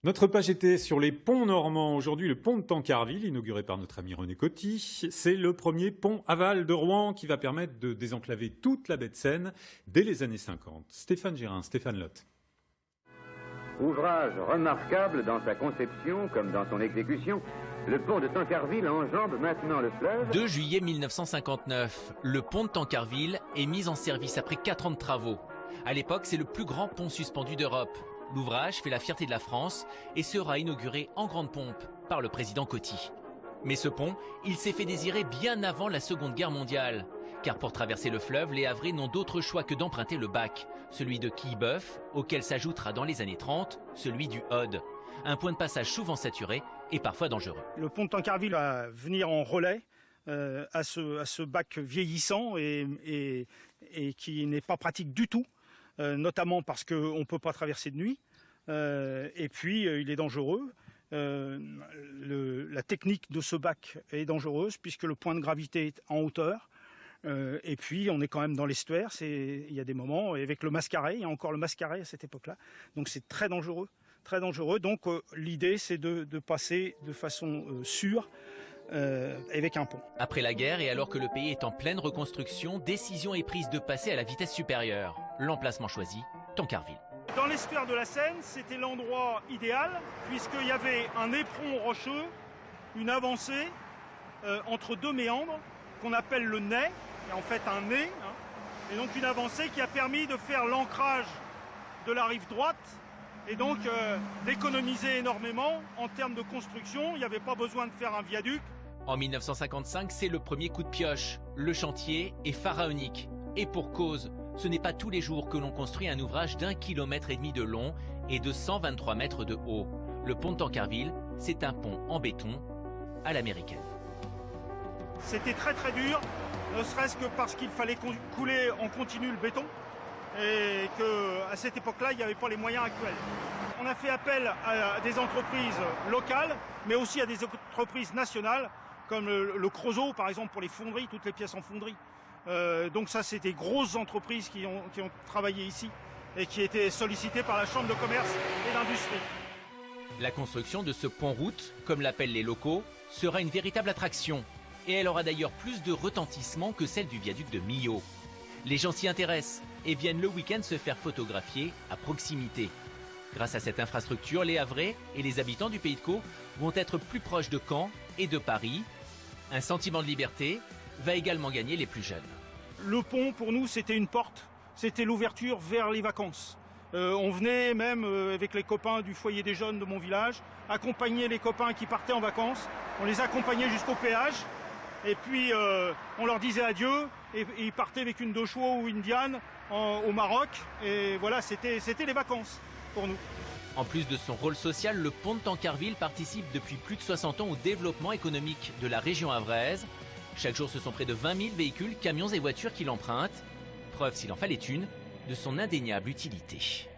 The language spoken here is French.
Notre page était sur les ponts normands. Aujourd'hui, le pont de Tancarville, inauguré par notre ami René Coty. C'est le premier pont aval de Rouen qui va permettre de désenclaver toute la baie de Seine dès les années 50. Stéphane Gérin, Stéphane Lotte. Ouvrage remarquable dans sa conception comme dans son exécution, le pont de Tancarville enjambe maintenant le fleuve. 2 juillet 1959, le pont de Tancarville est mis en service après 4 ans de travaux. À l'époque, c'est le plus grand pont suspendu d'Europe. L'ouvrage fait la fierté de la France et sera inauguré en grande pompe par le président Coty. Mais ce pont, il s'est fait désirer bien avant la Seconde Guerre mondiale. Car pour traverser le fleuve, les Havrais n'ont d'autre choix que d'emprunter le bac, celui de Quillebeuf, auquel s'ajoutera dans les années 30 celui du Aude. Un point de passage souvent saturé et parfois dangereux. Le pont de Tancarville va venir en relais à ce bac vieillissant et qui n'est pas pratique du tout, notamment parce qu'on ne peut pas traverser de nuit. Et puis il est dangereux. La technique de ce bac est dangereuse puisque le point de gravité est en hauteur. Et puis on est quand même dans l'estuaire, il y a des moments, et avec le mascaret, il y a encore le mascaret à cette époque-là, donc c'est très dangereux, très dangereux. Donc l'idée c'est de passer de façon sûre avec un pont. Après la guerre et alors que le pays est en pleine reconstruction, décision est prise de passer à la vitesse supérieure. L'emplacement choisi, Tancarville. Dans l'estuaire de la Seine, c'était l'endroit idéal puisqu'il y avait un éperon rocheux, une avancée entre deux méandres qu'on appelle le nez, et en fait un nez, et donc une avancée qui a permis de faire l'ancrage de la rive droite et donc d'économiser énormément en termes de construction. Il n'y avait pas besoin de faire un viaduc. En 1955, c'est le premier coup de pioche. Le chantier est pharaonique. Et pour cause, ce n'est pas tous les jours que l'on construit un ouvrage d'1,5 km de long et de 123 mètres de haut. Le pont de Tancarville, c'est un pont en béton à l'américaine. C'était très très dur, ne serait-ce que parce qu'il fallait couler en continu le béton et qu'à cette époque-là, il n'y avait pas les moyens actuels. On a fait appel à des entreprises locales, mais aussi à des entreprises nationales, comme le Creusot, par exemple, pour les fonderies, toutes les pièces en fonderie. Donc ça, c'est des grosses entreprises qui ont travaillé ici et qui étaient sollicitées par la Chambre de commerce et d'industrie. La construction de ce pont-route, comme l'appellent les locaux, sera une véritable attraction. Et elle aura d'ailleurs plus de retentissement que celle du viaduc de Millau. Les gens s'y intéressent et viennent le week-end se faire photographier à proximité. Grâce à cette infrastructure, les Havrais et les habitants du Pays de Caux vont être plus proches de Caen et de Paris. Un sentiment de liberté va également gagner les plus jeunes. Le pont, pour nous, c'était une porte, c'était l'ouverture vers les vacances. On venait même avec les copains du foyer des jeunes de mon village, accompagner les copains qui partaient en vacances. On les accompagnait jusqu'au péage. Et puis on leur disait adieu et ils partaient avec une Dochou ou une Diane au Maroc. Et voilà, c'était les vacances pour nous. En plus de son rôle social, le pont de Tancarville participe depuis plus de 60 ans au développement économique de la région havraise. Chaque jour, ce sont près de 20 000 véhicules, camions et voitures qui l'empruntent. Preuve, s'il en fallait une, de son indéniable utilité.